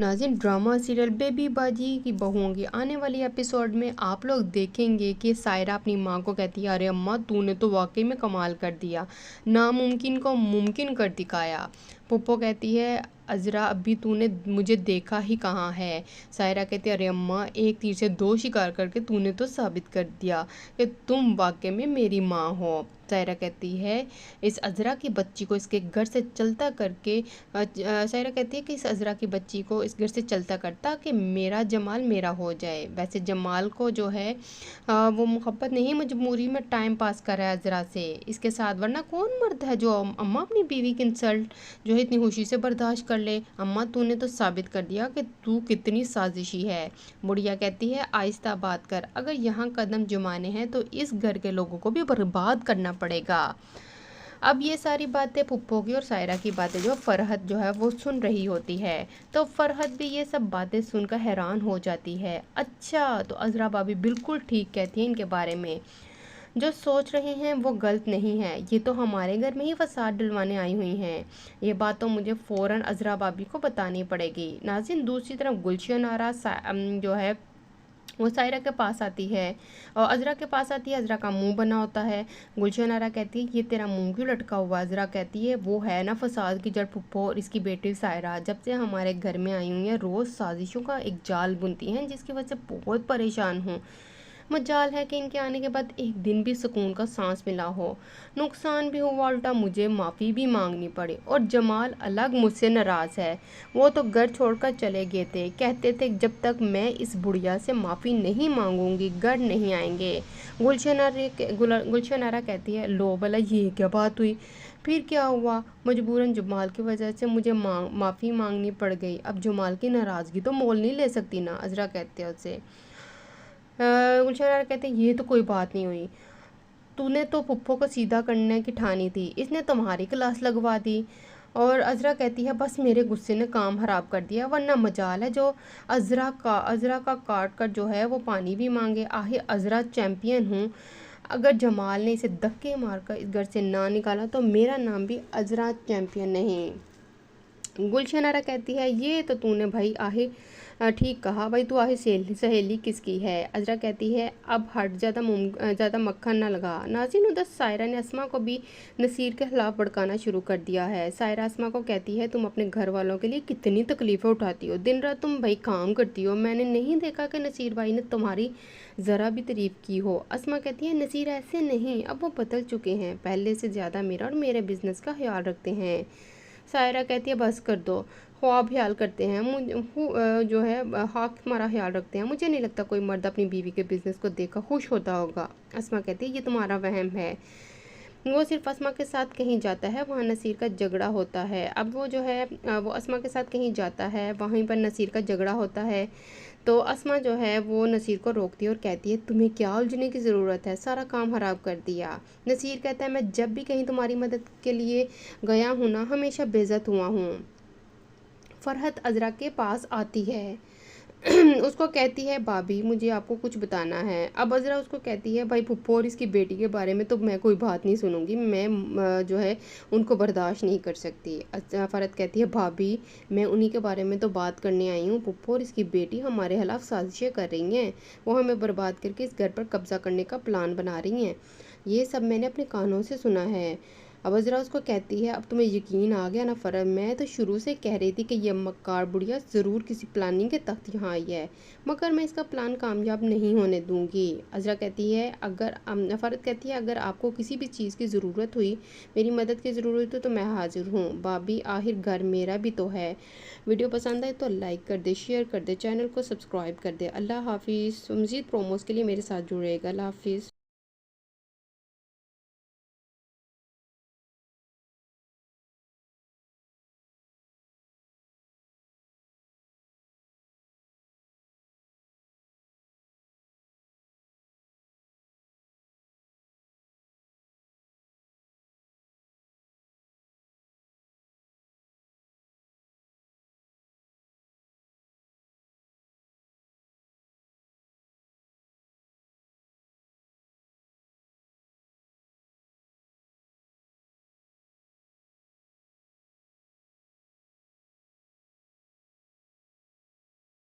नाज़रीन, drama serial baby बाजी की बहुओं की आने वाली एपिसोड में आप लोग देखेंगे कि सायरा अपनी माँ को कहती है, अरे अम्मा तूने तो वाकई में कमाल कर दिया, नामुमकिन को मुमकिन कर दिखाया। पुप्पो कहती है, अज़रा अभी तूने मुझे देखा ही कहाँ है। सायरा कहती है, अरे अम्मा एक तीर से दो शिकार करके तूने तो साबित कर दिया कि तुम वाकई में मेरी माँ हो। सायरा कहती है, इस अज़रा की बच्ची को इसके घर से चलता करके सायरा कहती है कि इस अज़रा की बच्ची को इस घर से चलता करता कि मेरा जमाल मेरा हो जाए। वैसे जमाल को जो है वो मोहब्बत नहीं, मजबूरी में टाइम पास कर रहा है अज़रा से इसके साथ, वरना कौन मर्द है जो अम्मा अपनी बीवी की इंसल्ट जो है इतनी खुशी से बर्दाश्त कर ले। अम्मा तूने तो साबित कर दिया कि तू कितनी साजिशी है। बुढ़िया कहती है, आहिस्ता बात कर, अगर यहाँ कदम जमाने हैं तो इस घर के लोगों को भी बर्बाद करना पड़ेगा। अब ये सारी बातें पुप्पो की और सायरा की बातें जो फरहत जो है वो सुन रही होती है, तो फरहत भी ये सब बातें सुनकर हैरान हो जाती है। अच्छा, तो अज़रा भाभी बिल्कुल ठीक कहती हैं इनके बारे में, जो सोच रहे हैं वो गलत नहीं है, ये तो हमारे घर में ही फसाद डलवाने आई हुई हैं। ये बात तो मुझे फ़ौरन अज़रा भाभी को बतानी पड़ेगी। नाज़रीन, दूसरी तरफ गुलशन आरा जो है वो सायरा के पास आती है और अज़रा के पास आती है। अज़रा का मुंह बना होता है। गुलशन आरा कहती है, ये तेरा मुंह क्यों लटका हुआ। अज़रा कहती है, वो है ना फसाद की जड़ पुप्पो और इसकी बेटी सायरा, जब से हमारे घर में आई हुई है रोज़ साजिशों का एक जाल बुनती हैं जिसकी वजह से बहुत परेशान हूँ। मजाल है कि इनके आने के बाद एक दिन भी सुकून का सांस मिला हो। नुकसान भी हुआ, उल्टा मुझे माफ़ी भी मांगनी पड़ी। और जमाल अलग मुझसे नाराज़ है, वो तो घर छोड़कर चले गए थे, कहते थे जब तक मैं इस बुढ़िया से माफ़ी नहीं मांगूंगी घर नहीं आएंगे। गुलशन आरा कहती है, लो भला ये क्या बात हुई, फिर क्या हुआ। मजबूरन जमाल की वजह से मुझे माफ़ी मांगनी पड़ गई, अब जमाल की नाराज़गी तो मोल नहीं ले सकती ना। अज़रा कहते हैं उसे। गुलशन कहते हैं, ये तो कोई बात नहीं हुई, तूने तो पुप्पो को सीधा करने की ठानी थी, इसने तुम्हारी क्लास लगवा दी। और अज़रा कहती है, बस मेरे गुस्से ने काम खराब कर दिया, वरना मजाल है जो अज़रा का काट कर जो है वो पानी भी मांगे। आखिर अज़रा चैम्पियन हूँ, अगर जमाल ने इसे धक्के मारकर इस घर से ना निकाला तो मेरा नाम भी अज़रा चैम्पियन नहीं। गुलशन आरा कहती है, ये तो तूने भाई आहिर ठीक कहा भाई, तू आहिर सहेली किसकी है। अज़रा कहती है, अब हट, ज़्यादा मक्खन ना लगा। नाज़रीन, उधर सायरा ने अस्मा को भी नसीर के खिलाफ भड़काना शुरू कर दिया है। सायरा अस्मा को कहती है, तुम अपने घर वालों के लिए कितनी तकलीफ़ें उठाती हो, दिन रात तुम भाई काम करती हो, मैंने नहीं देखा कि नसीर भाई ने तुम्हारी ज़रा भी तारीफ़ की हो। अस्मा कहती है, नसीर ऐसे नहीं, अब वो बदल चुके हैं, पहले से ज़्यादा मेरा और मेरे बिज़नेस का ख्याल रखते हैं। सायरा कहती है, बस कर दो, ख्वाब ख्याल करते हैं, जो है हक तुम्हारा ख्याल रखते हैं, मुझे नहीं लगता कोई मर्द अपनी बीवी के बिज़नेस को देखकर खुश होता होगा। अस्मा कहती है, ये तुम्हारा वहम है। वो सिर्फ अस्मा के साथ कहीं जाता है, वहाँ नसीर का झगड़ा होता है। अब वो जो है वो अस्मा के साथ कहीं जाता है, वहीं पर नसीर का झगड़ा होता है, तो अस्मा जो है वो नसीर को रोकती है और कहती है, तुम्हें क्या उलझने की ज़रूरत है, सारा काम खराब कर दिया। नसीर कहता है, मैं जब भी कहीं तुम्हारी मदद के लिए गया हूँ ना, हमेशा बेइज्जत हुआ हूँ। फरहत अज़रा के पास आती है उसको कहती है, भाभी मुझे आपको कुछ बताना है। अब अज़रा उसको कहती है, भाई पुप्पो और इसकी बेटी के बारे में तो मैं कोई बात नहीं सुनूंगी, मैं जो है उनको बर्दाश्त नहीं कर सकती। फरहत कहती है, भाभी मैं उन्हीं के बारे में तो बात करने आई हूँ, पुप्पो और इसकी बेटी हमारे खिलाफ साजिशें कर रही हैं, वो हमें बर्बाद करके इस घर पर कब्जा करने का प्लान बना रही हैं, ये सब मैंने अपने कानों से सुना है। अब अज़रा उसको कहती है, अब तुम्हें यकीन आ गया ना फरहत, मैं तो शुरू से कह रही थी कि यह मक्कार बुढ़िया ज़रूर किसी प्लानिंग के तहत यहाँ आई है, मगर मैं इसका प्लान कामयाब नहीं होने दूंगी। अज़रा कहती है, फरहत कहती है, अगर आपको किसी भी चीज़ की ज़रूरत हुई, मेरी मदद की ज़रूरत हो तो मैं हाजिर हूँ भाभी, आखिर घर मेरा भी तो है। वीडियो पसंद आए तो लाइक कर दे, शेयर कर दे, चैनल को सब्सक्राइब कर दे। अल्लाह हाफिज़। मज़ीद प्रोमोज़ के लिए मेरे साथ जुड़ेगा। अल्लाह हाफिज़।